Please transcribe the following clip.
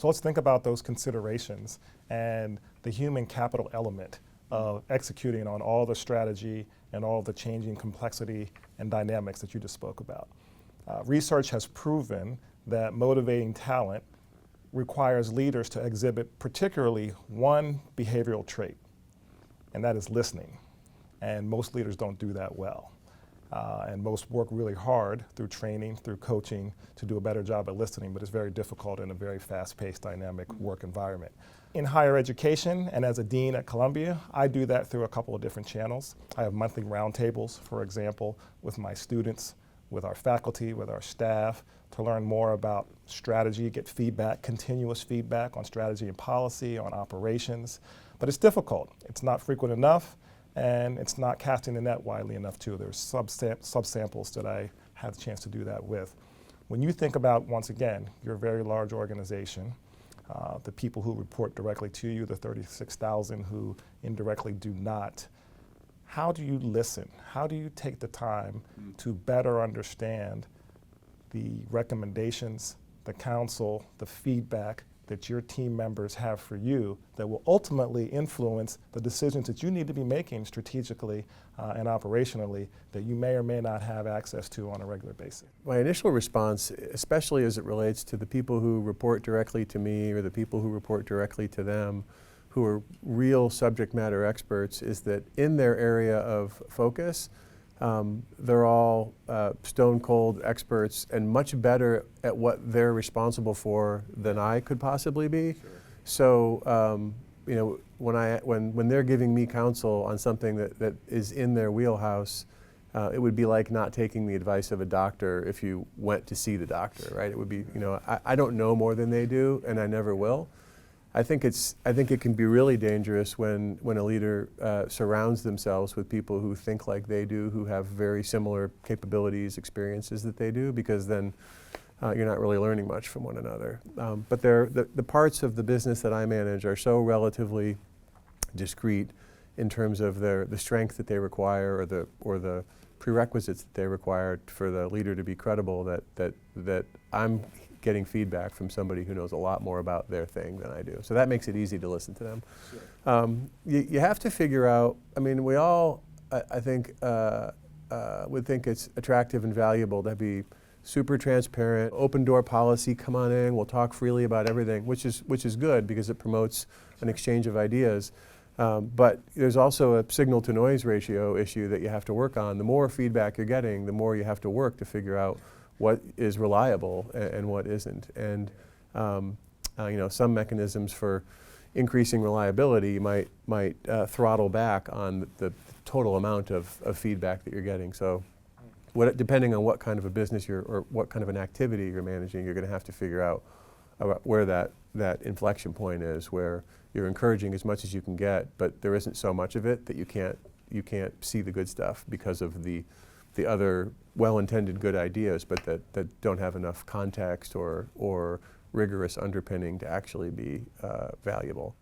So let's think about those considerations and the human capital element of executing on all the strategy and all the changing complexity and dynamics that you just spoke about. Research has proven that motivating talent requires leaders to exhibit particularly one behavioral trait, and that is listening. And most leaders don't do that well. And most work really hard through training, through coaching, to do a better job at listening, but it's very difficult in a very fast-paced, dynamic work environment. In higher education, and as a dean at Columbia, I do that through a couple of different channels. I have monthly roundtables, for example, with my students, with our faculty, with our staff, to learn more about strategy, get feedback, continuous feedback on strategy and policy, on operations. But it's difficult. It's not frequent enough, and it's not casting the net widely enough too. There's subsamples that I had the chance to do that with. When you think about, once again, your very large organization, the people who report directly to you, the 36,000 who indirectly do not, how do you listen? How do you take the time to better understand the recommendations, the counsel, the feedback that your team members have for you that will ultimately influence the decisions that you need to be making strategically and operationally that you may or may not have access to on a regular basis? My initial response, especially as it relates to the people who report directly to me or the people who report directly to them, who are real subject matter experts, is that in their area of focus, they're all stone cold experts and much better at what they're responsible for than I could possibly be. Sure. So, you know, when they're giving me counsel on something that is in their wheelhouse, it would be like not taking the advice of a doctor if you went to see the doctor, right? It would be, you know, I don't know more than they do, and I never will. I think it can be really dangerous when a leader surrounds themselves with people who think like they do, who have very similar capabilities, experiences that they do, because then you're not really learning much from one another. But the parts of the business that I manage are so relatively discrete in terms of the strength that they require or the prerequisites that they require for the leader to be credible that I'm getting feedback from somebody who knows a lot more about their thing than I do. So that makes it easy to listen to them. Sure. You have to figure out, I mean, we all, I think, would think it's attractive and valuable to be super transparent, open door policy, come on in, we'll talk freely about everything, which is good because it promotes an exchange of ideas. But there's also a signal to noise ratio issue that you have to work on. The more feedback you're getting, the more you have to work to figure out what is reliable and what isn't. And you know, some mechanisms for increasing reliability might throttle back on the total amount of feedback that you're getting. So depending on what kind of a business or what kind of an activity you're managing, you're going to have to figure out where that inflection point is, where you're encouraging as much as you can get, but there isn't so much of it that you can't see the good stuff because of the other well-intended good ideas, but that don't have enough context or rigorous underpinning to actually be valuable.